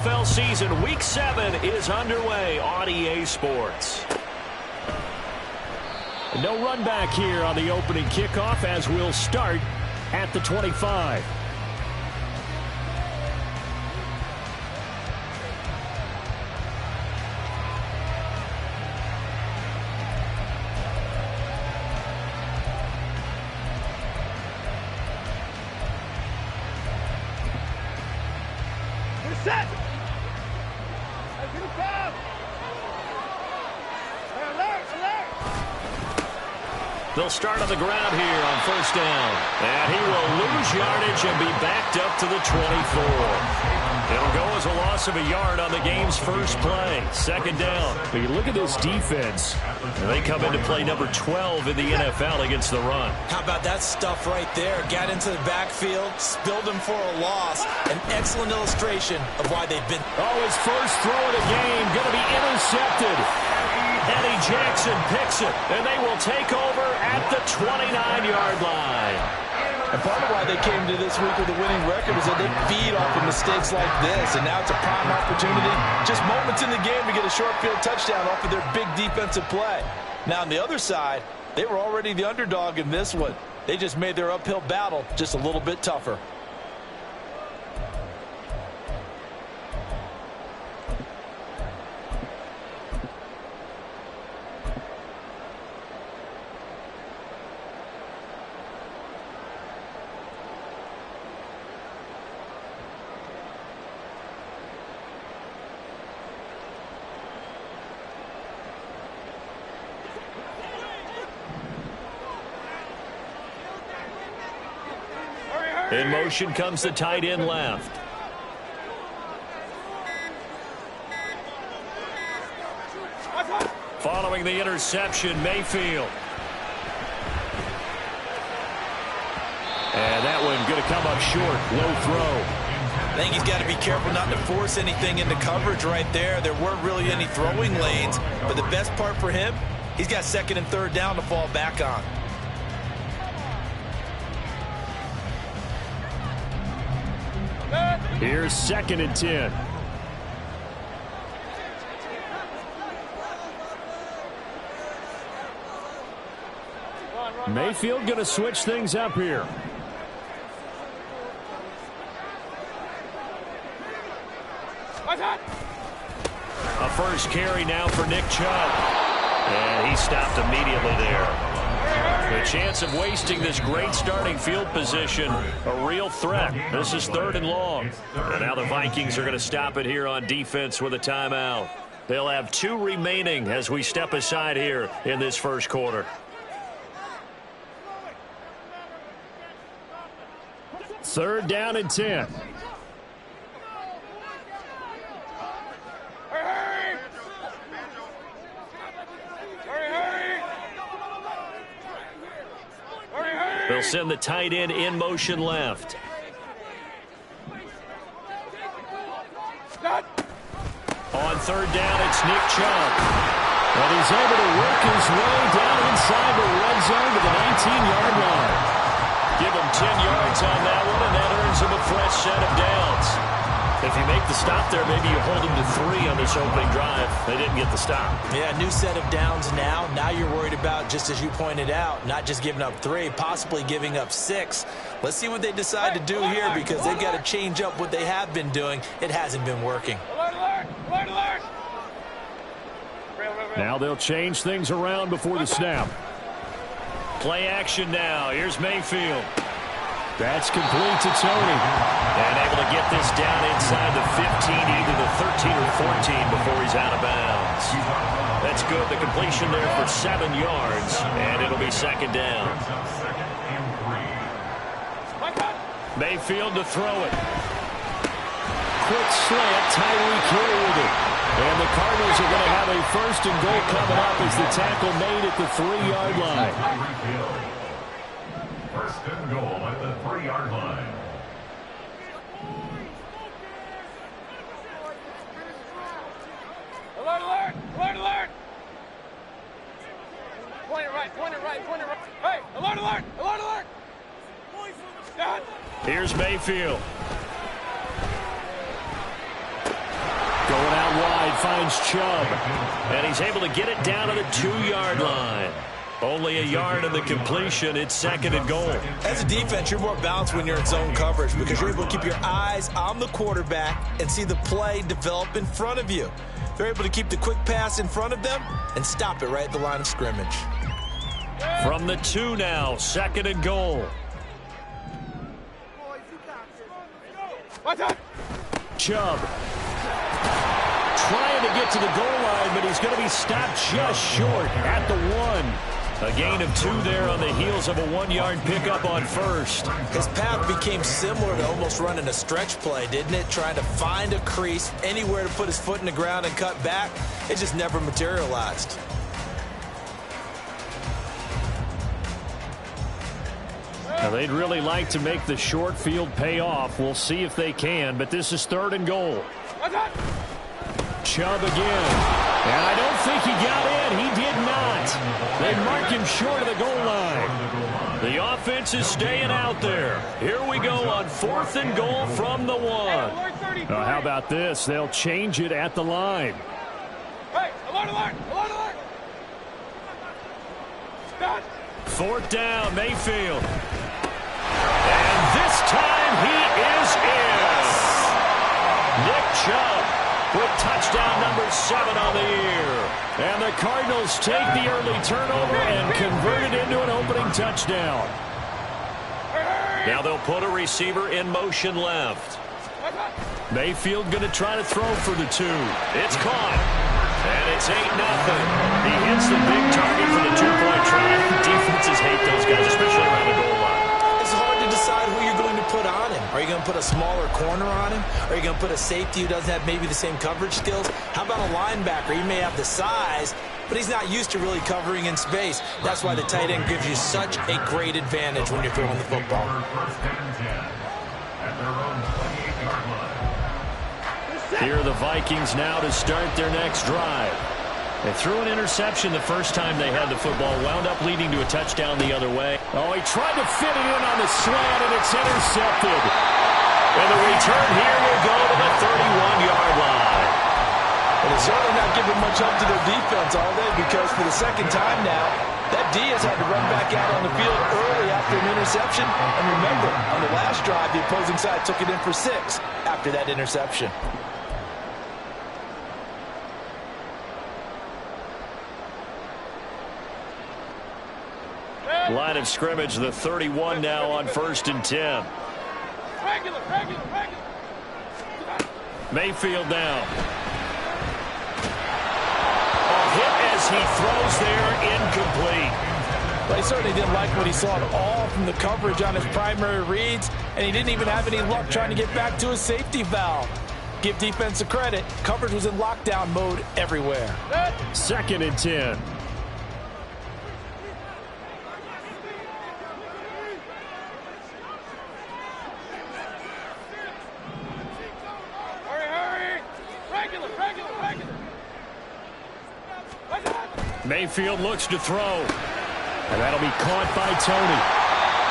NFL season Week 7 is underway on EA Sports. No run back here on the opening kickoff as we'll start at the 25. Set! They'll start on the ground here on first down. And he will lose yardage and be backed up to the 24. It'll go as a loss of a yard on the game's first play. Second down. But you look at this defense. They come into play number 12 in the NFL against the run. How about that stuff right there? Got into the backfield, spilled him for a loss. An excellent illustration of why they've been. Oh, his first throw of the game going to be intercepted. Eddie Jackson picks it, and they will take over at the 29-yard line. And part of why they came to this week with a winning record is that they feed off of mistakes like this, and now it's a prime opportunity, just moments in the game to get a short field touchdown off of their big defensive play. Now, on the other side, they were already the underdog in this one. They just made their uphill battle just a little bit tougher. In motion comes the tight end left. Following the interception, Mayfield. And that one going to come up short. Low throw. I think he's got to be careful not to force anything into coverage right there. There weren't really any throwing lanes, but the best part for him, he's got second and third down to fall back on. Here's second and 10. Mayfield going to switch things up here. A first carry now for Nick Chubb. And he stopped immediately there. The chance of wasting this great starting field position, a real threat. This is third and long. And now the Vikings are going to stop it here on defense with a timeout. They'll have 2 remaining as we step aside here in this first quarter. Third down and 10. They'll send the tight end in motion left. On third down, it's Nick Chubb. And he's able to work his way down inside the red zone to the 19-yard line. Give him 10 yards on that one, and that earns him a fresh set of downs. If you make the stop there, maybe you hold him to 3 on this opening drive. They didn't get the stop. Yeah, new set of downs now. Now you're worried about, just as you pointed out, not just giving up 3, possibly giving up 6. Let's see what they decide to do here because they've got to change up what they have been doing. It hasn't been working. Alert, alert! Alert, alert! Now they'll change things around before the snap. Play action now. Here's Mayfield. That's complete to Tony. And able to get this down inside the 15, either the 13 or 14 before he's out of bounds. That's good. The completion there for 7 yards, and it'll be second down. Mayfield to throw it. Quick slant, Tyreek Hill with it. And the Cardinals are going to have a first and goal coming up as the tackle made at the 3-yard line. First and goal at the 3-yard line. Alert, alert! Alert, alert! Point it right, point it right, point it right. Hey, alert, alert! Alert, alert! Done. Here's Mayfield. Going out wide, finds Chubb. And he's able to get it down to the 2-yard line. Only a yard in the completion. It's 2nd and goal. As a defense, you're more balanced when you're in zone coverage because you're able to keep your eyes on the quarterback and see the play develop in front of you. They're able to keep the quick pass in front of them and stop it right at the line of scrimmage. From the 2 now, 2nd and goal. Chubb trying to get to the goal line, but he's going to be stopped just short at the 1. A gain of 2 there on the heels of a 1-yard pickup on first. His path became similar to almost running a stretch play, didn't it? Trying to find a crease, anywhere to put his foot in the ground and cut back. It just never materialized. Now, they'd really like to make the short field pay off. We'll see if they can, but this is 3rd and goal. Chubb again. And I don't think he got in. He did not. They mark him short of the goal line. The offense is staying out there. Here we go on 4th and goal from the 1. How about this? They'll change it at the line. Hey, alert. 4th down, Mayfield. And this time he is in. Nick Chubb with touchdown number 7 on the year. And the Cardinals take the early turnover and convert it into an opening touchdown. Now they'll put a receiver in motion left. Mayfield going to try to throw for the 2. It's caught. And it's 8-0. He hits the big target for the 2-point try. Defenses hate those guys, especially around the goal line. It's hard to decide who you're going to put on him. Are you going to put a smaller corner on him? Are you going to put a safety who doesn't have maybe the same coverage skills? How about a linebacker? He may have the size, but he's not used to really covering in space. That's why the tight end gives you such a great advantage when you're throwing the football. Here are the Vikings now to start their next drive. They threw an interception the first time they had the football, wound up leading to a touchdown the other way. Oh, he tried to fit it in on the slant, and it's intercepted. And the return here will go to the 31-yard line. And it's certainly not giving much help to their defense, are they? Because for the 2nd time now, that D has had to run back out on the field early after an interception. And remember, on the last drive, the opposing side took it in for 6 after that interception. Line of scrimmage, the 31 now on 1st and 10. Regular. Mayfield now. A hit as he throws there, incomplete. But he certainly didn't like what he saw at all from the coverage on his primary reads, and he didn't even have any luck trying to get back to his safety valve. Give defense a credit. Coverage was in lockdown mode everywhere. 2nd and 10. Mayfield looks to throw. And that'll be caught by Tony.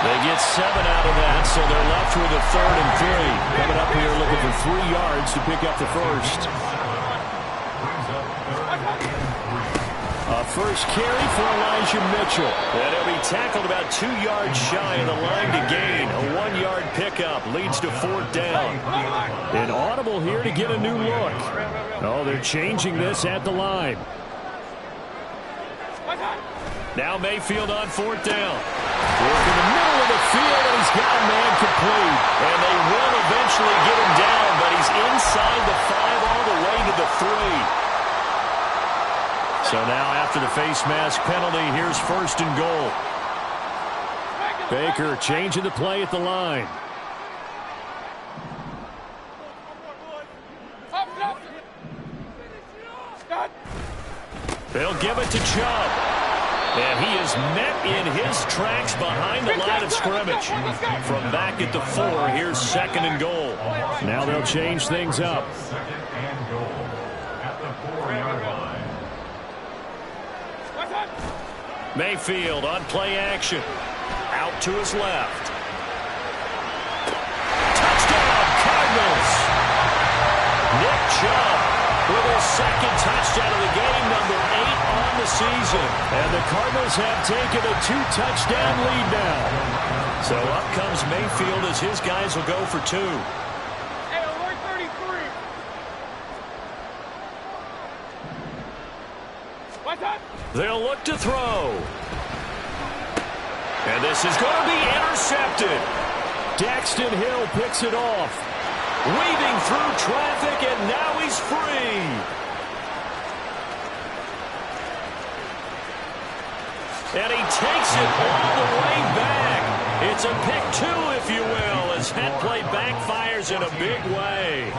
They get 7 out of that, so they're left with a 3rd and 3. Coming up here looking for 3 yards to pick up the first. A first carry for Elijah Mitchell. And he'll be tackled about 2 yards shy of the line to gain. A 1-yard pickup leads to 4th down. An audible here to get a new look. Oh, they're changing this at the line. Now Mayfield on 4th down. Work in the middle of the field, and he's got a man complete. And they will eventually get him down, but he's inside the 5 all the way to the 3. So now after the face mask penalty, here's 1st and goal. Baker changing the play at the line. They'll give it to Chubb. And he is met in his tracks behind the line of scrimmage. From back at the 4, here's 2nd and goal. Now they'll change things up. 2nd and goal at the 4-yard line. Mayfield on play action. Out to his left. Touchdown, Cardinals. Nick Chubb second touchdown of the game, number 8 on the season. And the Cardinals have taken a 2-touchdown lead now. So up comes Mayfield as his guys will go for 2. Hey, alert 33. What's up? They'll look to throw. And this is going to be intercepted. Daxton Hill picks it off. Weaving through traffic, and now he's free. And he takes it all the way back. It's a pick 2, if you will, as that play backfires in a big way.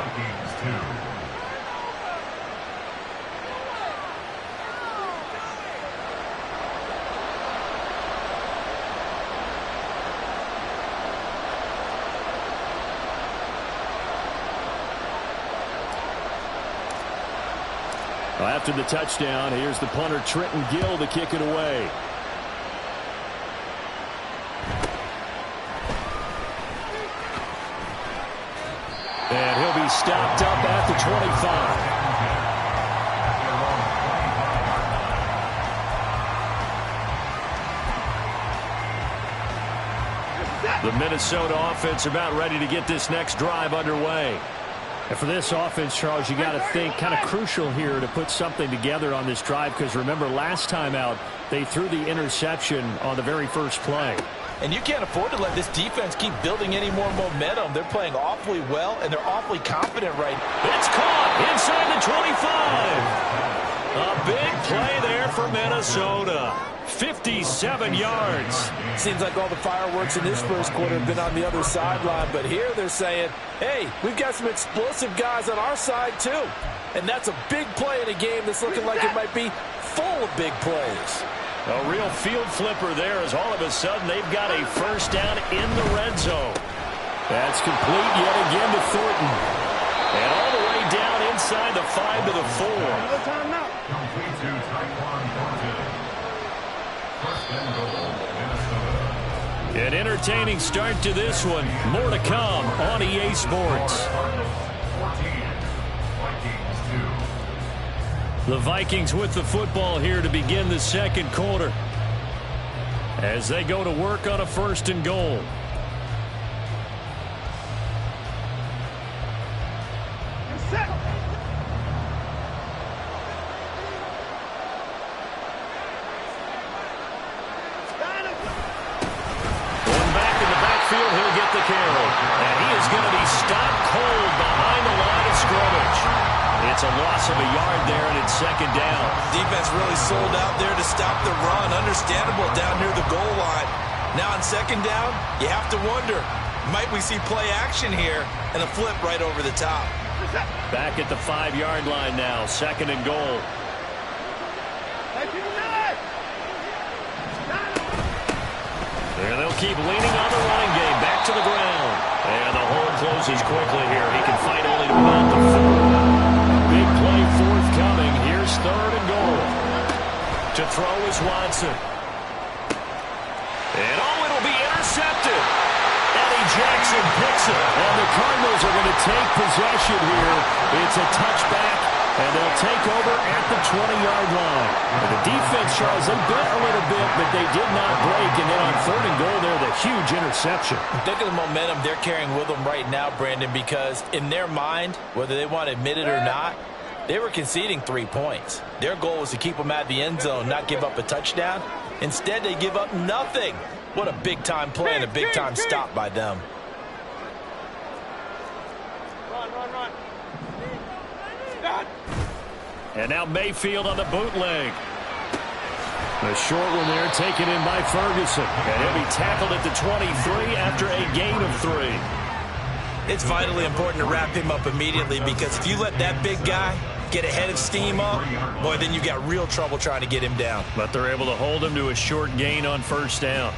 After the touchdown, here's the punter Trenton Gill to kick it away. And he'll be stopped up at the 25. The Minnesota offense about ready to get this next drive underway. And for this offense, Charles, you got to think kind of crucial here to put something together on this drive, because remember last time out they threw the interception on the very first play. And you can't afford to let this defense keep building any more momentum. They're playing awfully well, and they're awfully confident right now. It's caught inside the 25. A big play there for Minnesota. 57 yards. Seems like all the fireworks in this first quarter have been on the other sideline, but here they're saying, hey, we've got some explosive guys on our side too. And that's a big play in a game that's looking like it might be full of big plays. A real field flipper there, as all of a sudden they've got a first down in the red zone. That's complete yet again to Thornton. And all the way down inside the 5 to the 4. An entertaining start to this one. More to come on EA Sports. The Vikings with the football here to begin the second quarter, as they go to work on a 1st and goal. He'll get the carry, and he is going to be stopped cold behind the line of scrimmage. It's a loss of a yard there, and it's 2nd down. Defense really sold out there to stop the run. Understandable down near the goal line. Now on 2nd down, you have to wonder, might we see play action here and a flip right over the top? Back at the 5-yard line now, 2nd and goal. And they'll keep leaning on the running game. Back to the ground. And the hole closes quickly here. He can fight only to put out the 4. Big play forthcoming. Here's 3rd and goal. To throw is Watson. And it'll be intercepted. Eddie Jackson picks it. And the Cardinals are going to take possession here. It's a touchback. And they'll take over at the 20-yard line. And the defense, Charles, they bit a little bit, but they did not break. And then on 3rd and goal there, the huge interception. Think of the momentum they're carrying with them right now, Brandon, because in their mind, whether they want to admit it or not, they were conceding 3 points. Their goal was to keep them out of the end zone, not give up a touchdown. Instead, they give up nothing. What a big-time play and a big-time stop by them. Run. And now Mayfield on the bootleg. The short one there taken in by Ferguson. And he'll be tackled at the 23 after a gain of 3. It's vitally important to wrap him up immediately, because if you let that big guy get ahead of steam up, boy, then you got real trouble trying to get him down. But they're able to hold him to a short gain on 1st down.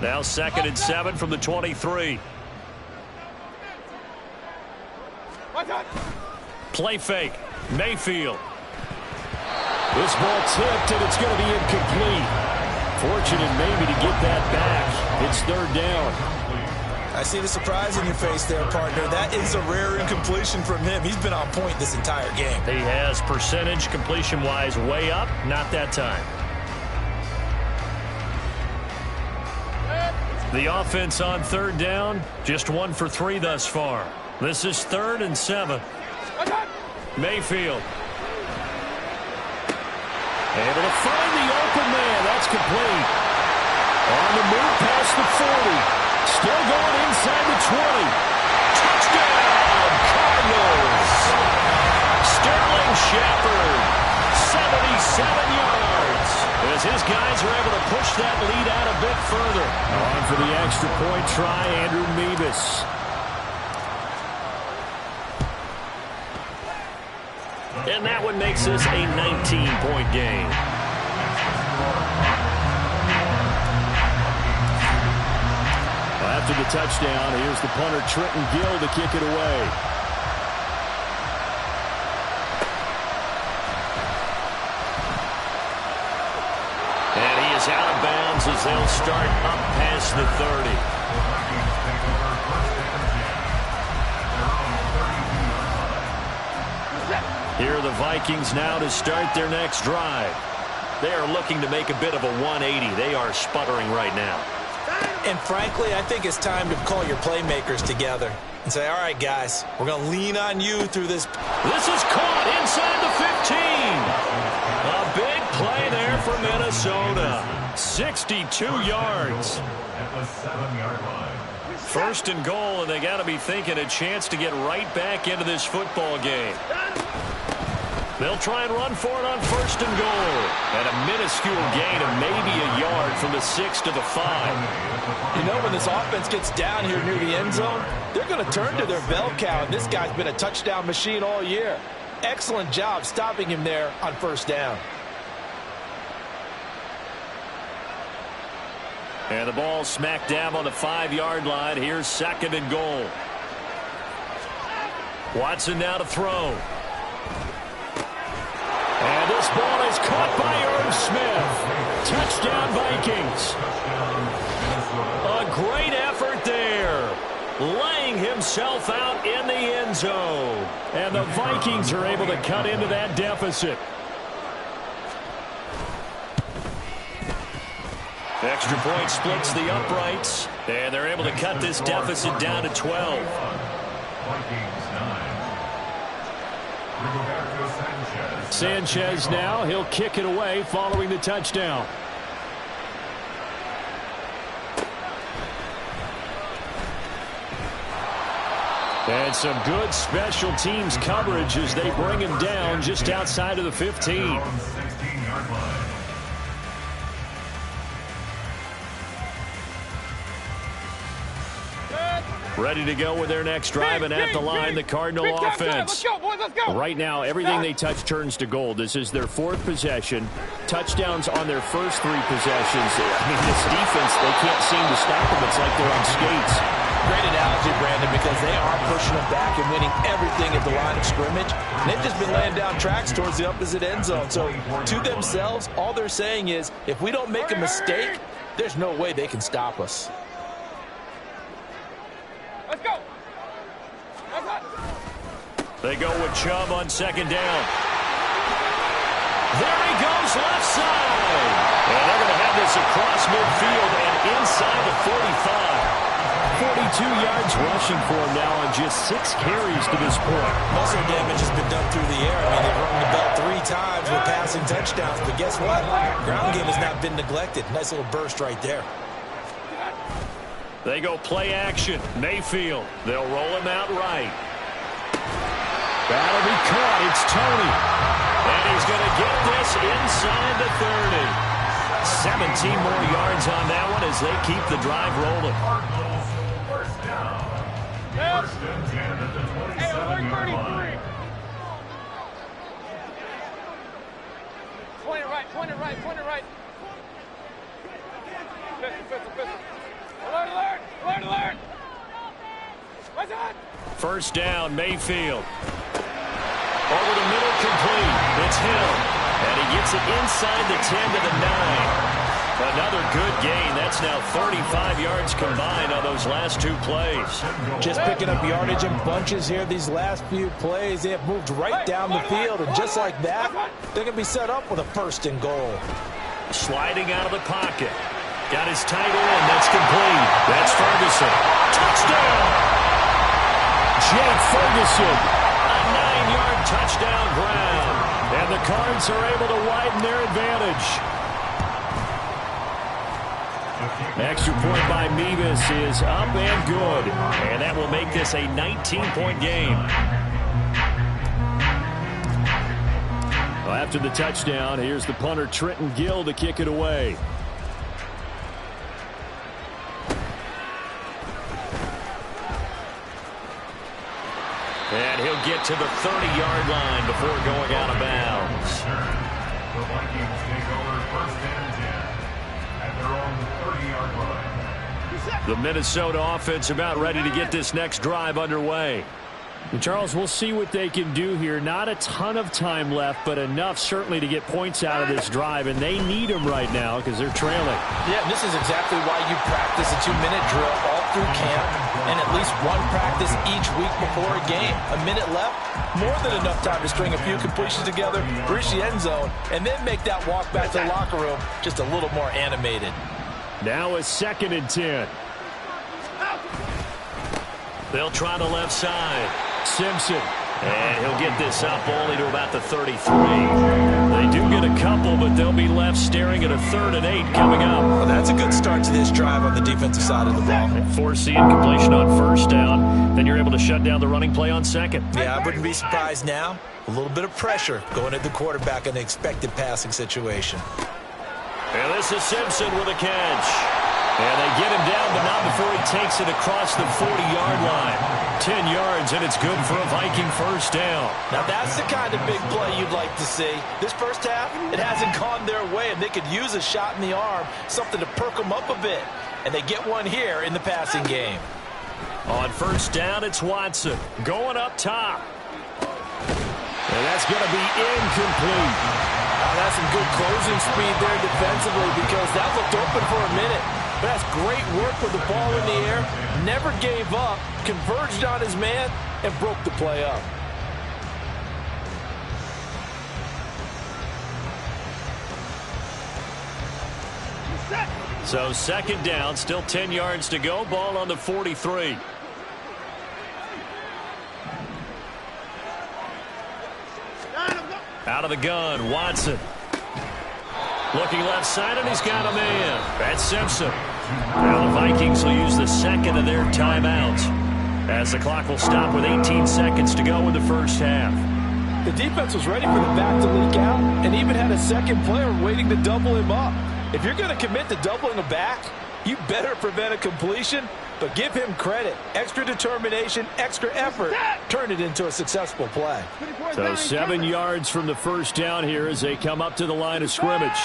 Now 2nd and 7 from the 23. Play fake. Mayfield. This ball tipped, and it's going to be incomplete. Fortunate maybe to get that back. It's 3rd down. I see the surprise in your face there, partner. That is a rare incompletion from him. He's been on point this entire game. He has percentage completion-wise way up. Not that time. The offense on third down, just 1 for 3 thus far. This is 3rd and 7. Mayfield. Able to find the open man. That's complete. On the move past the 40. Still going inside the 20. Touchdown, Cardinals. Sterling Shepard, 77 yards. As his guys are able to push that lead out a bit further. On for the extra point try, Andrew Meebus. And that one makes this a 19-point game. After the touchdown, here's the punter Trenton Gill to kick it away. And he is out of bounds as they'll start up past the 30. Here are the Vikings now to start their next drive. They are looking to make a bit of a 180. They are sputtering right now. And frankly, I think it's time to call your playmakers together and say, all right, guys, we're going to lean on you through this. This is caught inside the 15. A big play there for Minnesota. 62 yards. At the 7-yard line. 1st and goal, and they got to be thinking a chance to get right back into this football game. They'll try and run for it on 1st and goal. And a minuscule gain of maybe a yard from the 6 to the 5. You know, when this offense gets down here near the end zone, they're going to turn to their bell cow, and this guy's been a touchdown machine all year. Excellent job stopping him there on 1st down. And the ball smack dab on the 5-yard line. Here's 2nd and goal. Watson now to throw. And this ball is caught by Irv Smith. Touchdown, Vikings. A great effort there. Laying himself out in the end zone. And the Vikings are able to cut into that deficit. Extra point splits the uprights. And they're able to cut this deficit down to 12. Vikings 9. Sanchez now, he'll kick it away following the touchdown. And some good special teams coverage as they bring him down just outside of the 15. 16-yard line. Ready to go with their next drive, and at the line, the Cardinal offense. Let's go, boys, let's go. Right now, everything they touch turns to gold. This is their 4th possession. Touchdowns on their first 3 possessions. I mean, this defense, they can't seem to stop them. It's like they're on skates. Great analogy, Brandon, because they are pushing them back and winning everything at the line of scrimmage. And they've just been laying down tracks towards the opposite end zone. So to themselves, all they're saying is, if we don't make a mistake, there's no way they can stop us. Let's go. They go with Chubb on 2nd down. There he goes left side. And they're going to have this across midfield and inside the 45. 42 yards rushing for him now on just 6 carries to this point. Muscle damage has been done through the air. I mean, they've rung the bell 3 times with passing touchdowns. But guess what? Ground game has not been neglected. Nice little burst right there. They go play action. Mayfield. They'll roll him out right. That'll be caught. It's Tony. And he's going to get this inside the 30. 17 more yards on that one as they keep the drive rolling. Cardinals, 1st down. 1st and 10 at the 27-yard line. 20 right, 20 right, 20 right. Pistol. Alert, alert, alert, alert. What's that? 1st down, Mayfield. Over the middle, complete. It's Hill. And he gets it inside the 10 to the 9. Another good gain. That's now 35 yards combined on those last 2 plays. Just picking up yardage in bunches here these last few plays. They have moved right down the field, and just like that, they're going to be set up with a 1st and goal. Sliding out of the pocket. Got his tight end. That's complete. That's Ferguson. Touchdown! Jake Ferguson. A 9-yard touchdown ground. And the Cards are able to widen their advantage. Extra point by Mevis is up and good. And that will make this a 19-point game. Well, after the touchdown, here's the punter Trenton Gill to kick it away. And he'll get to the 30-yard line before going out of bounds. The Vikings take over 1st and 10 at their own 30-yard line. The Minnesota offense about ready to get this next drive underway. And Charles, we'll see what they can do here. Not a ton of time left, but enough certainly to get points out of this drive, and they need them right now because they're trailing. Yeah, and this is exactly why you practice a 2-minute drill all through camp and at least one practice each week before a game. A minute left, more than enough time to string a few completions together, reach the end zone, and then make that walk back to the locker room just a little more animated. Now a 2nd and 10. They'll try the left side. Simpson. And he'll get this up only to about the 33. They do get a couple, but they'll be left staring at a 3rd and 8 coming up. Well, that's a good start to this drive on the defensive side of the ball. Forcing completion on 1st down. Then you're able to shut down the running play on 2nd. Yeah, I wouldn't be surprised now. A little bit of pressure going at the quarterback in an expected passing situation. And this is Simpson with a catch. And they get him down, but not before he takes it across the 40-yard line. 10 yards, and it's good for a Viking 1st down. Now, that's the kind of big play you'd like to see. This first half, it hasn't gone their way, and they could use a shot in the arm, something to perk them up a bit. And they get one here in the passing game. On 1st down, it's Watson going up top. And that's going to be incomplete. That's some good closing speed there defensively because that looked open for a minute. But that's great work with the ball in the air. Never gave up, converged on his man, and broke the play up. So 2nd down, still 10 yards to go. Ball on the 43. Out of the gun, Watson. Looking left side, and he's got a man. That's Simpson. Now the Vikings will use the 2nd of their timeouts as the clock will stop with 18 seconds to go in the 1st half. The defense was ready for the back to leak out and even had a 2nd player waiting to double him up. If you're going to commit to doubling a back, you better prevent a completion, but give him credit. Extra determination, extra effort, turn it into a successful play. So 7 yards from the 1st down here as they come up to the line of scrimmage.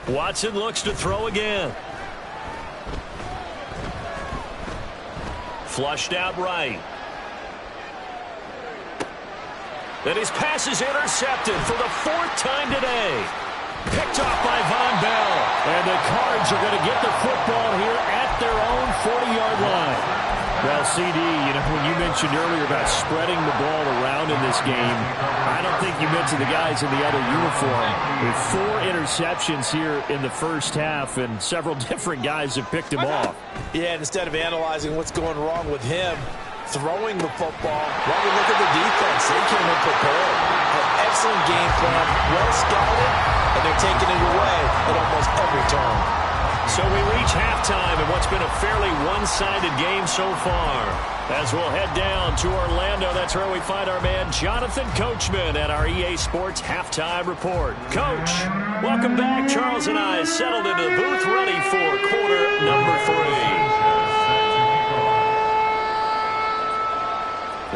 Watson looks to throw again. Flushed out right. And his pass is intercepted for the 4th time today. Picked off by Von Bell. And the Cards are going to get the football here at their own 40-yard line. Well, CD, you know, when you mentioned earlier about spreading the ball around in this game, I don't think you mentioned the guys in the other uniform. With 4 interceptions here in the 1st half, and several different guys have picked him off. Yeah, and instead of analyzing what's going wrong with him, throwing the football, why we look at the defense. They came in prepared. An excellent game plan, well scouted, and they're taking it away at almost every turn. So we reach halftime in what's been a fairly one-sided game so far. As we'll head down to Orlando, that's where we find our man Jonathan Coachman at our EA Sports Halftime Report. Coach, welcome back. Charles and I settled into the booth ready for quarter number 3.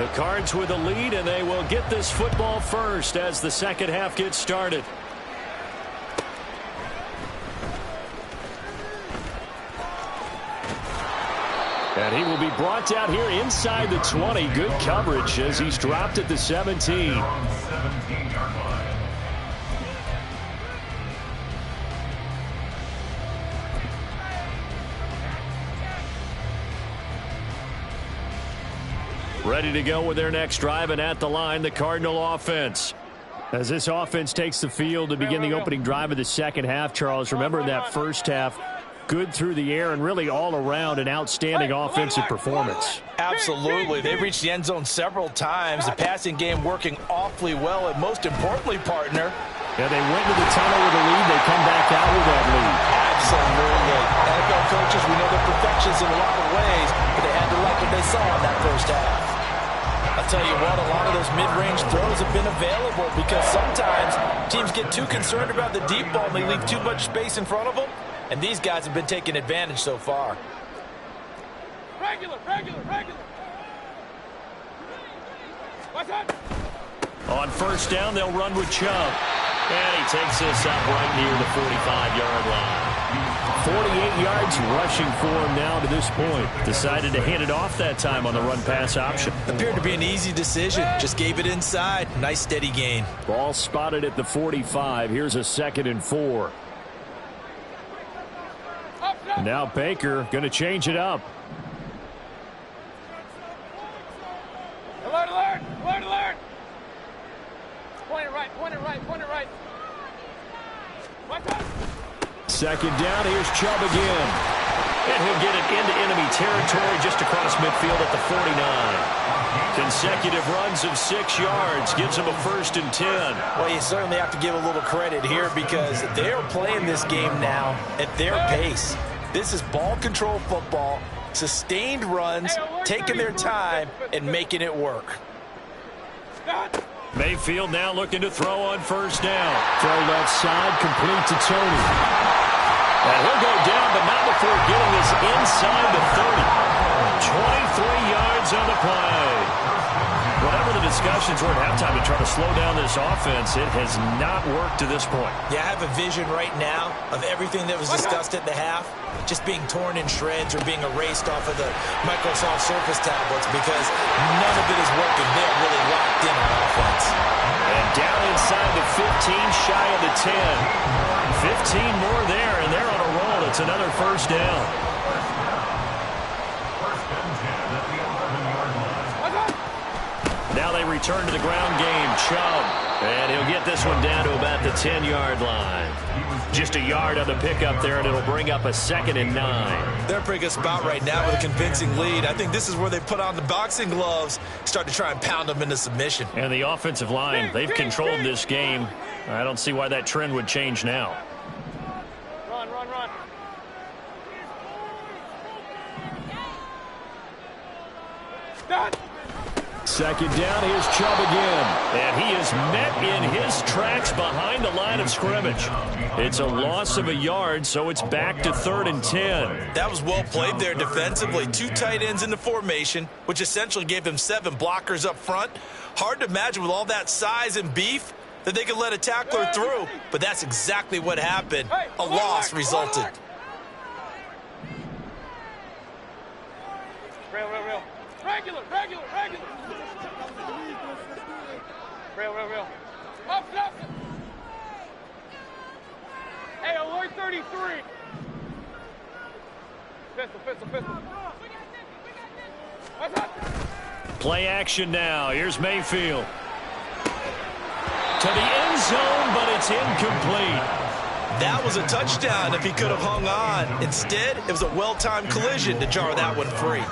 The Cards with a lead, and they will get this football first as the 2nd half gets started. And he will be brought down here inside the 20. Good coverage as he's dropped at the 17. Ready to go with their next drive, and at the line, the Cardinal offense. As this offense takes the field to begin the opening drive of the second half, Charles, remember in that first half, good through the air and really all around an outstanding offensive performance. Absolutely. They've reached the end zone several times. The passing game working awfully well, and most importantly, partner, yeah, they went to the tunnel with a lead. They come back out with that lead. Absolutely. NFL coaches, we know they're perfectionists in a lot of ways, but they had to like what they saw in that first half. I'll tell you what, a lot of those mid-range throws have been available because sometimes teams get too concerned about the deep ball and they leave too much space in front of them, and these guys have been taking advantage so far. Regular. What's up? On first down, they'll run with Chubb. And he takes this up right near the 45-yard line. 48 yards rushing for him now to this point. Decided to hand it off that time on the run-pass option. Appeared to be an easy decision. Just gave it inside. Nice steady gain. Ball spotted at the 45. Here's a 2nd and 4. Now Baker going to change it up. Alert. Point it right. What's up? 2nd down. Here's Chubb again. And he'll get it into enemy territory just across midfield at the 49. Consecutive runs of 6 yards gives him a 1st and 10. Well, you certainly have to give a little credit here because they're playing this game now at their pace. This is ball control football, sustained runs, taking their time, and making it work. Mayfield now looking to throw on first down. Throw left side, complete to Tony. And he'll go down, but not before getting this inside the 30. 23 yards on the play. Whatever the discussions were at halftime to try to slow down this offense, it has not worked to this point. Yeah, I have a vision right now of everything that was discussed at the half just being torn in shreds or being erased off of the Microsoft Surface tablets because none of it is working. They're really locked in on offense. And down inside the 15, shy of the 10. 15 more there, and they're on a roll. It's another first down. Now they return to the ground game. Chubb. And he'll get this one down to about the 10-yard line. Just a yard on the pickup there, and it'll bring up a 2nd and 9. They're a pretty good spot right now with a convincing lead. I think this is where they put on the boxing gloves, start to try and pound them into submission. And the offensive line, they've controlled this game. I don't see why that trend would change now. Run. 2nd down, here's Chubb again. And he is met in his tracks behind the line of scrimmage. It's a loss of a yard, so it's back to 3rd and 10. That was well played there defensively. 2 tight ends in the formation, which essentially gave them 7 blockers up front. Hard to imagine with all that size and beef that they could let a tackler through, but that's exactly what happened. A loss resulted. Real. Regular. Real. Up. Hey, alert 33. Pistol. What's up? Play action now. Here's Mayfield. To the end zone, but it's incomplete. That was a touchdown if he could have hung on. Instead, it was a well-timed collision to jar that one free.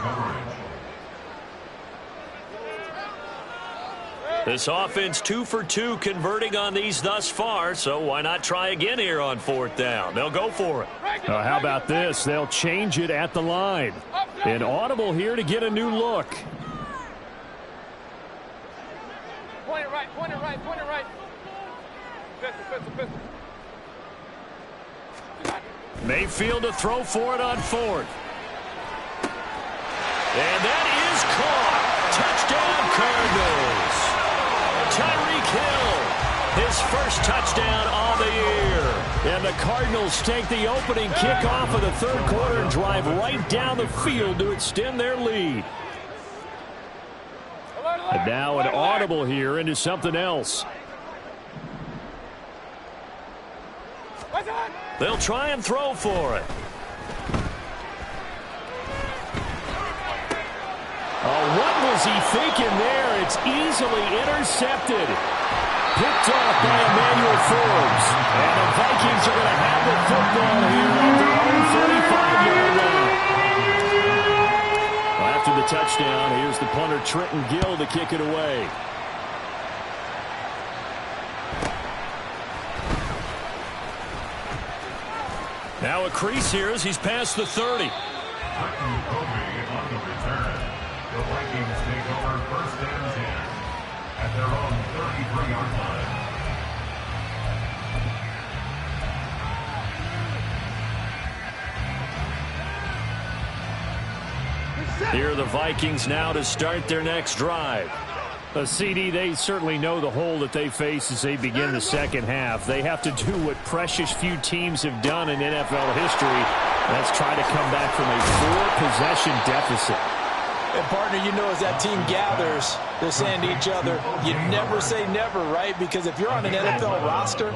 This offense 2 for 2 converting on these thus far, so why not try again here on 4th down? They'll go for it. How about this? They'll change it at the line. An audible here to get a new look. Point it right. Pistol. Mayfield to throw for it on 4th. And that is caught. Touchdown, Cardinals. Tyreek Hill, his first touchdown on the year. And the Cardinals take the opening kickoff of the 3rd quarter and drive right down the field to extend their lead. And now an audible here into something else. They'll try and throw for it. What was is he thinking there? It's easily intercepted. Picked off by Emmanuel Forbes. And the Vikings are going to have the football here at their own 35-yard line. Well, after the touchdown, here's the punter Trenton Gill to kick it away. Now a crease here as he's past the 30. On the return, the Vikings take over first and 10 at their own 33-yard line. Here are the Vikings now to start their next drive. A CD, they certainly know the hole that they face as they begin the second half. They have to do what precious few teams have done in NFL history. That's try to come back from a 4-possession deficit. And, partner, you know, as that team gathers, they're saying to each other, you never say never, right? Because if you're on an NFL roster,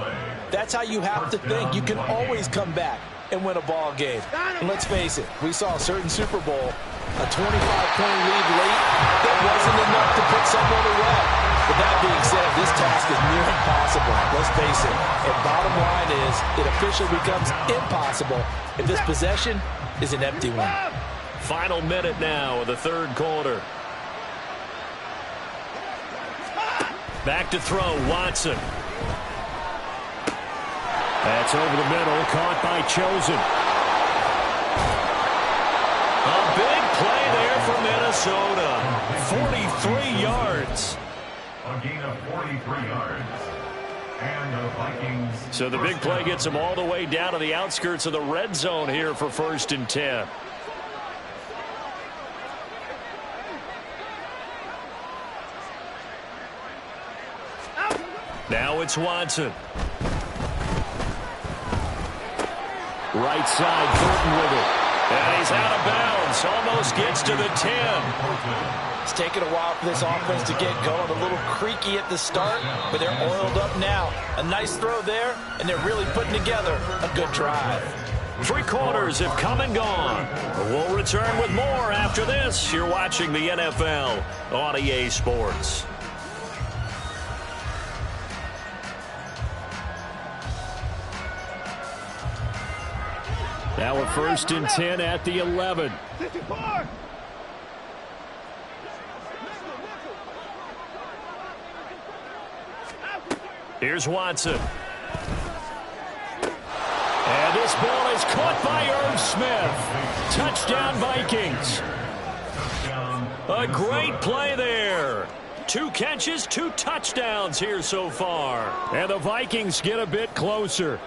that's how you have to think. You can always come back and win a ball game. And let's face it, we saw a certain Super Bowl, a 25-point lead late, that wasn't enough to put someone away. But that being said, this task is near impossible. Let's face it. And bottom line is, it officially becomes impossible if this possession is an empty one. Final minute now of the third quarter. Back to throw, Watson. That's over the middle, caught by Chosen. A big play there for Minnesota. 43 yards. A gain of 43 yards. And the Vikings. So the big play gets them all the way down to the outskirts of the red zone here for first and 10. Now it's Watson. Right side, Thornton with it. And he's out of bounds. Almost gets to the 10. It's taken a while for this offense to get going. A little creaky at the start, but they're oiled up now. A nice throw there, and they're really putting together a good drive. 3 quarters have come and gone. We'll return with more after this. You're watching the NFL on EA Sports. Now a first and 10 at the 11. Here's Watson. And this ball is caught by Irv Smith. Touchdown, Vikings. A great play there. 2 catches, 2 touchdowns here so far. And the Vikings get a bit closer.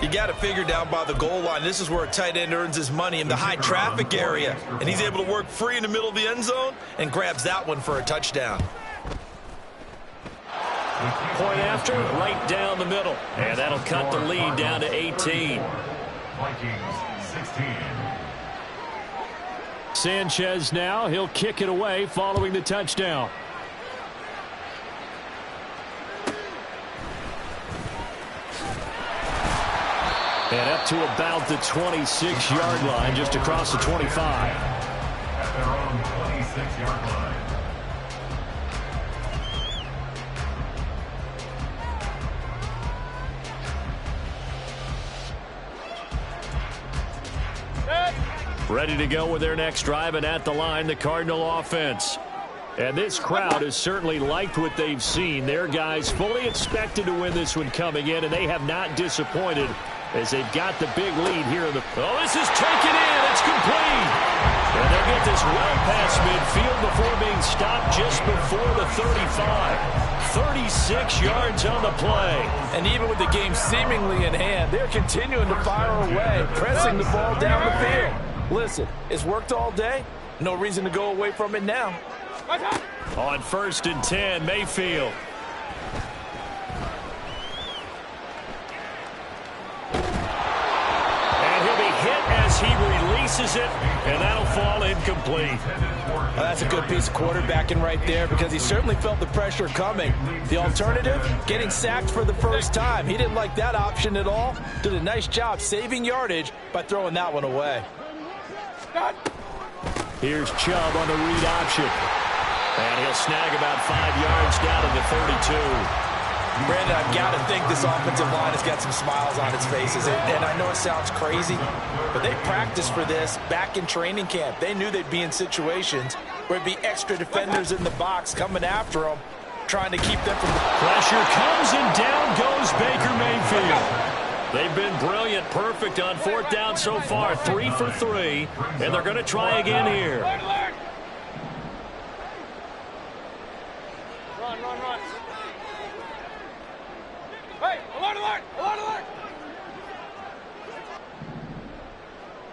You got it figured down by the goal line. This is where a tight end earns his money, in the high traffic area. And he's able to work free in the middle of the end zone and grabs that one for a touchdown. Point after, right down the middle. And that'll cut the lead down to 18. Vikings 16. Sanchez now, he'll kick it away following the touchdown. And up to about the 26-yard line, just across the 25. At their own 26-yard line. Ready to go with their next drive, and at the line, the Cardinal offense. And this crowd has certainly liked what they've seen. Their guys fully expected to win this one coming in, and they have not disappointed as they've got the big lead here in the... Oh, this is taken in. It's complete. And they'll get this well past midfield before being stopped just before the 35. 36 yards on the play. And even with the game seemingly in hand, they're continuing to fire away, pressing the ball down the field. Listen, it's worked all day. No reason to go away from it now. On first and 10, Mayfield. And he'll be hit as he releases it, and that'll fall incomplete. Well, that's a good piece of quarterbacking right there, because he certainly felt the pressure coming. The alternative, getting sacked for the first time. He didn't like that option at all. Did a nice job saving yardage by throwing that one away. Here's Chubb on the read option. And he'll snag about 5 yards down to the 32. Brandon, I've got to think this offensive line has got some smiles on its faces. And I know it sounds crazy, but they practiced for this back in training camp. They knew they'd be in situations where it'd be extra defenders in the box coming after them, trying to keep them from... Pressure comes, and down goes Baker Mayfield. They've been brilliant, perfect on 4th down so far, 3 for 3, and they're going to try again here. Run, run, run. Hey, alert, alert, alert, alert.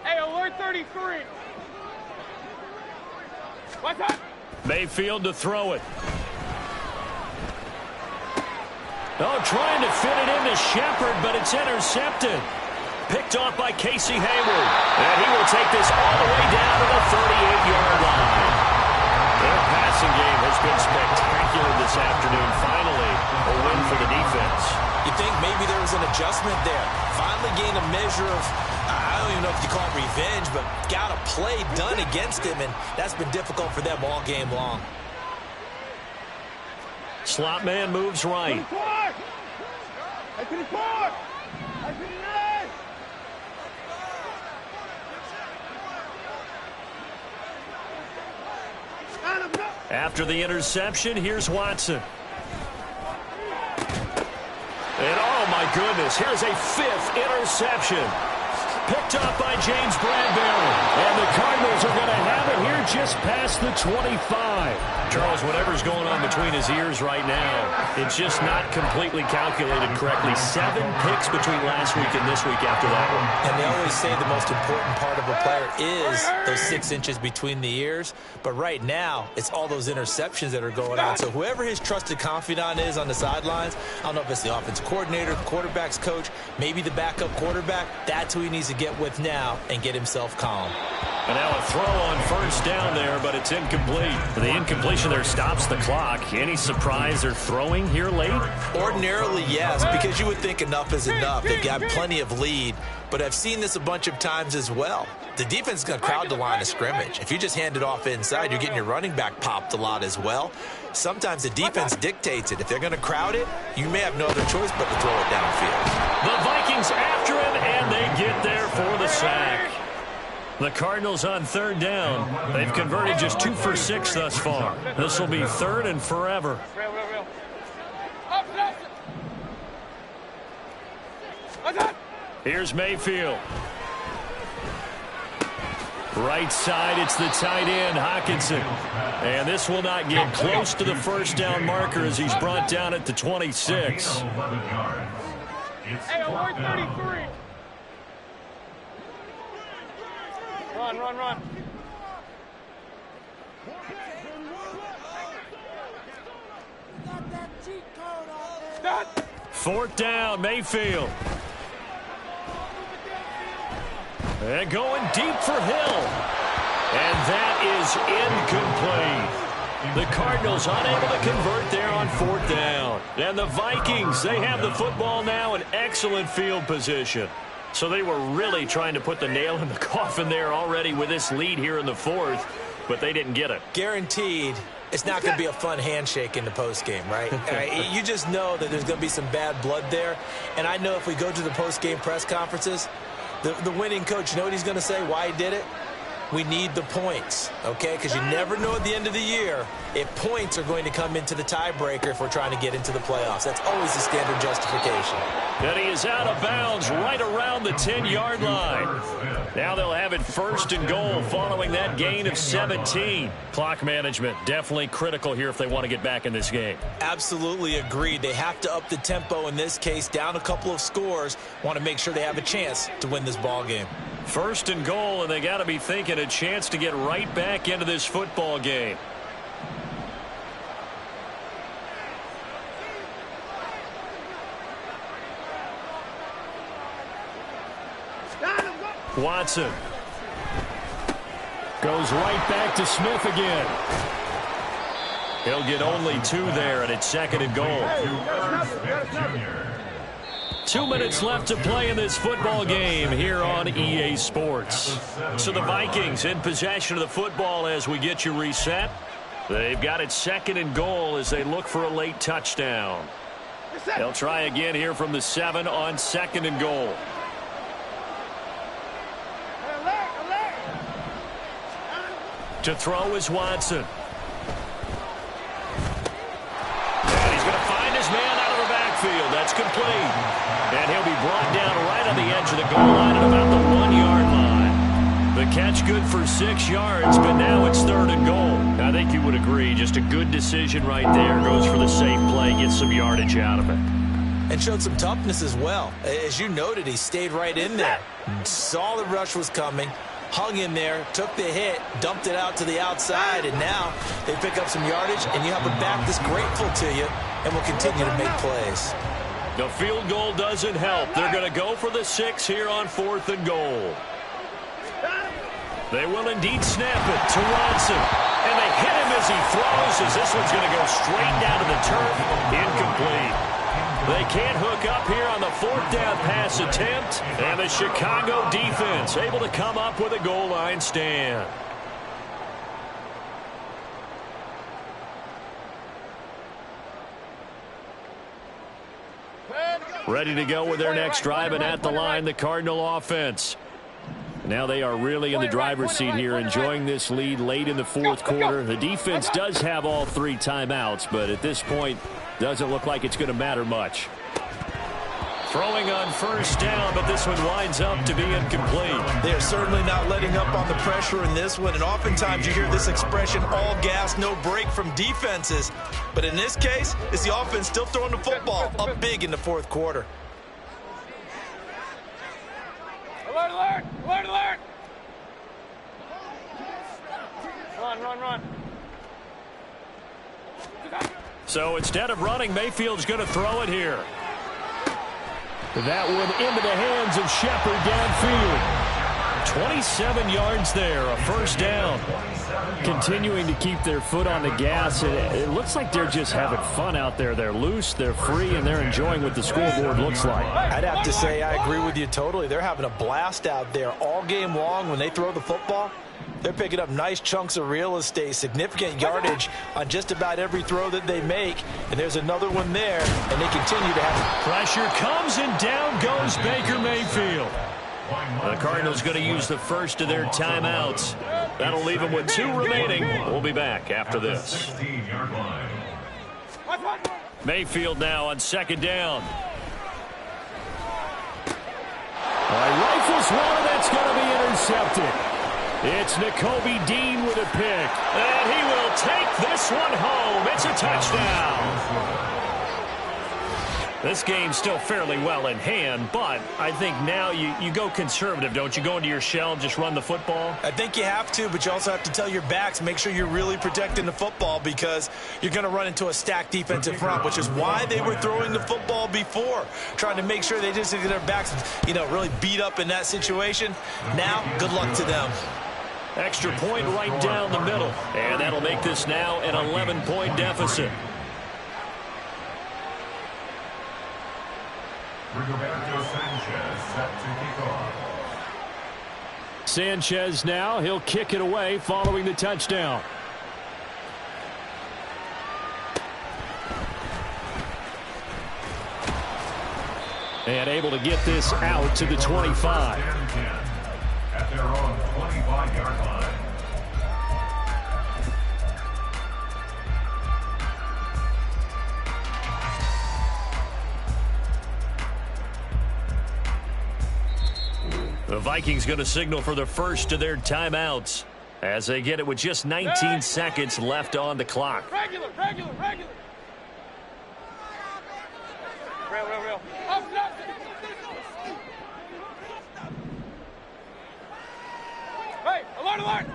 Hey, alert 33. What's up? Mayfield to throw it. Oh, trying to fit it into Shepard, but it's intercepted. Picked off by Casey Hayward. And he will take this all the way down to the 38-yard line. Their passing game has been spectacular this afternoon. Finally, a win for the defense. You think maybe there was an adjustment there. Finally gained a measure of, I don't even know if you call it revenge, but got a play done against him, and that's been difficult for them all game long. Slot man moves right. After the interception, here's Watson. And oh my goodness, here's a 5th interception. Picked up by James Bradbury. And the Cardinals are going to have it here just past the 25. Charles, whatever's going on between his ears right now, it's just not completely calculated correctly. 7 picks between last week and this week after that one. And they always say the most important part of a player is those 6 inches between the ears. But right now, it's all those interceptions that are going on. So whoever his trusted confidant is on the sidelines, I don't know if it's the offense coordinator, the quarterback's coach, maybe the backup quarterback, that's who he needs to get with now and get himself calm. And now a throw on 1st down there, but it's incomplete. The incompletion there stops the clock. Any surprise they're throwing here late? Ordinarily, yes, because you would think enough is enough. They've got plenty of lead, but I've seen this a bunch of times as well. The defense is going to crowd the line of scrimmage. If you just hand it off inside, you're getting your running back popped a lot as well. Sometimes the defense dictates it. If they're going to crowd it, you may have no other choice but to throw it downfield. The Vikings after him, and they get there for the sack. The Cardinals on 3rd down. They've converted just 2 for 6 thus far. This will be 3rd and forever. Real. Up. What's up? Here's Mayfield. Right side, it's the tight end, Hockenson. And this will not get close to the 1st down marker as he's brought down at the 26. Hey, alert 33. Run. Stop. 4th down, Mayfield. And going deep for Hill. And that is incomplete. The Cardinals unable to convert there on 4th down. And the Vikings, they have the football now in excellent field position. So they were really trying to put the nail in the coffin there already with this lead here in the 4th, but they didn't get it. Guaranteed, it's not going to be a fun handshake in the postgame, right? You just know that there's going to be some bad blood there. And I know if we go to the postgame press conferences, the winning coach, you know what he's going to say, why he did it? We need the points, okay? Because you never know at the end of the year if points are going to come into the tiebreaker if we're trying to get into the playoffs. That's always the standard justification. And he is out of bounds right around the 10-yard line. Now they'll have it 1st and goal following that gain of 17. Clock management definitely critical here if they want to get back in this game. Absolutely agreed. They have to up the tempo in this case, down a couple of scores. Want to make sure they have a chance to win this ball game. 1st and goal, and they got to be thinking a chance to get right back into this football game. Watson goes right back to Smith again. He'll get only 2 there, and it's 2nd and goal. 2 minutes left to play in this football game here on EA Sports. So the Vikings in possession of the football as we get you reset. They've got it 2nd and goal as they look for a late touchdown. They'll try again here from the 7 on 2nd and goal. To throw is Watson. And he's going to find his man out of the backfield. That's complete. And he'll be brought down right on the edge of the goal line at about the 1-yard line. The catch good for 6 yards, but now it's 3rd and goal. I think you would agree. Just a good decision right there. Goes for the safe play, gets some yardage out of it. And showed some toughness as well. As you noted, he stayed right in there. Saw the rush was coming, hung in there, took the hit, dumped it out to the outside, and now they pick up some yardage, and you have a back that's grateful to you and will continue to make plays. The field goal doesn't help. They're going to go for the 6 here on 4th and goal. They will indeed snap it to Watson. And they hit him as he throws, as this one's going to go straight down to the turf. Incomplete. They can't hook up here on the 4th down pass attempt. And the Chicago defense able to come up with a goal line stand. Ready to go with their next drive, and at the line, the Cardinal offense. Now they are really in the driver's seat here, enjoying this lead late in the 4th quarter. The defense does have all 3 timeouts, but at this point, doesn't look like it's going to matter much. Throwing on 1st down, but this one winds up to be incomplete. They're certainly not letting up on the pressure in this one, and oftentimes you hear this expression, all gas, no break from defenses. But in this case, it's the offense still throwing the football up big in the 4th quarter. Alert, alert! Alert, alert! Run. So instead of running, Mayfield's going to throw it here. That one into the hands of Shepard downfield. 27 yards there, a 1st down. Continuing to keep their foot on the gas. It looks like they're just having fun out there. They're loose, they're free, and they're enjoying what the scoreboard looks like. I'd have to say I agree with you totally. They're having a blast out there all game long when they throw the football. They're picking up nice chunks of real estate, significant yardage on just about every throw that they make. And there's another one there, and they continue to have pressure comes, and down goes Baker Mayfield. The Cardinals going to use the 1st of their timeouts. That'll leave them with 2 remaining. We'll be back after this. Mayfield now on 2nd down. Rifles one, that's going to be intercepted. It's Nakobe Dean with a pick. And he will take this one home. It's a touchdown. This game's still fairly well in hand, but I think now you go conservative, don't you? Go into your shell and just run the football? I think you have to, but you also have to tell your backs, make sure you're really protecting the football because you're going to run into a stacked defensive front, which is why they were throwing the football before, trying to make sure they didn't get their backs, really beat up in that situation. Now, good luck to them. Extra point right down the middle, and that'll make this now an 11-point deficit. Rigoberto Sanchez set to kick off. Sanchez now, he'll kick it away following the touchdown. And able to get this out to the 25. At their own 25-yard line. The Vikings going to signal for the 1st of their timeouts as they get it with just 19 seconds left on the clock. Regular. Real. Up. Hey, alert.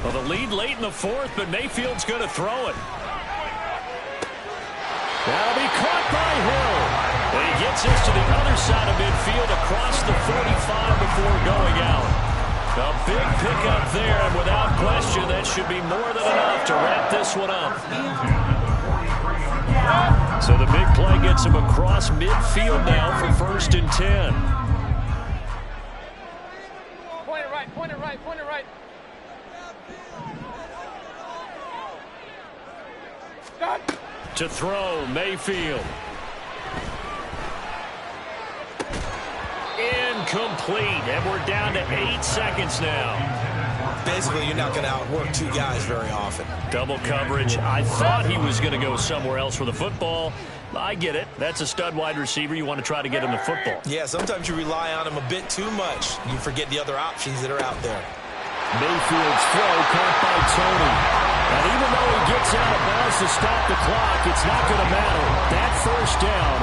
Well, the lead late in the 4th, but Mayfield's going to throw it. That'll be caught by Hill. And he gets this to the other side of midfield across the 45 before going out. A big pickup there, and without question, that should be more than enough to wrap this one up. So the big play gets him across midfield now for 1st and 10. Point it right, point it right, point it right. Done. To throw, Mayfield. Incomplete, and we're down to 8 seconds now. Basically, you're not going to outwork two guys very often. Double coverage. I thought he was going to go somewhere else with the football. I get it. That's a stud wide receiver. You want to try to get him the football. Yeah, sometimes you rely on him a bit too much. You forget the other options that are out there. Mayfield's throw caught by Tony. And even though he gets out of bounds to stop the clock, it's not going to matter. That 1st down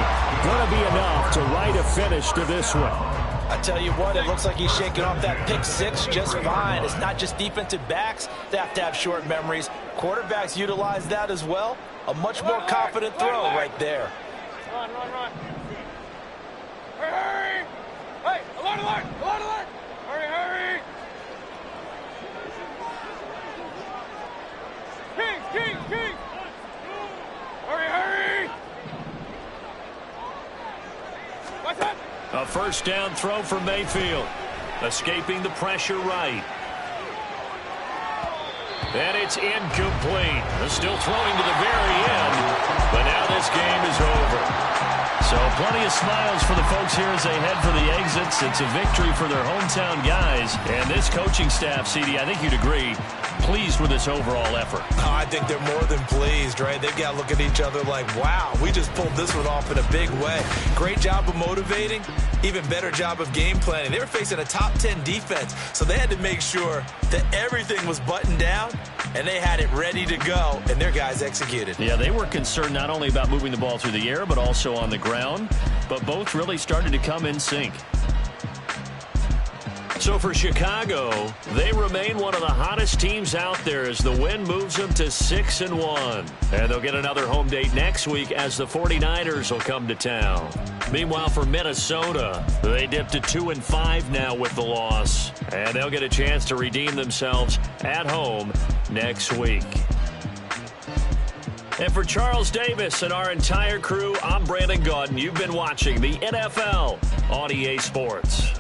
going to be enough to write a finish to this one. I tell you what, it looks like he's shaking off that pick 6 just fine. It's not just defensive backs that have to have short memories. Quarterbacks utilize that as well. A much more confident throw right there. Run, run, run. Hurry, hurry. Hey, alert, alert, alert, alert. Hurry, hurry. King, king. Hurry, hurry. What's that? A 1st down throw for Mayfield. Escaping the pressure right. And it's incomplete. They're still throwing to the very end. But now this game is over. So plenty of smiles for the folks here as they head for the exits. It's a victory for their hometown guys. And this coaching staff, CD, I think you'd agree, pleased with this overall effort. Oh, I think they're more than pleased, right? They've got to look at each other like, wow, we just pulled this one off in a big way. Great job of motivating, even better job of game planning. They were facing a top 10 defense, so they had to make sure that everything was buttoned down, and they had it ready to go, and their guys executed. Yeah, they were concerned not only about moving the ball through the air, but also on the ground, but both really started to come in sync. So for Chicago, they remain one of the hottest teams out there as the win moves them to 6-1. And they'll get another home date next week as the 49ers will come to town. Meanwhile, for Minnesota, they dipped to 2-5 now with the loss. And they'll get a chance to redeem themselves at home next week. And for Charles Davis and our entire crew, I'm Brandon Gaudin. You've been watching the NFL on EA Sports.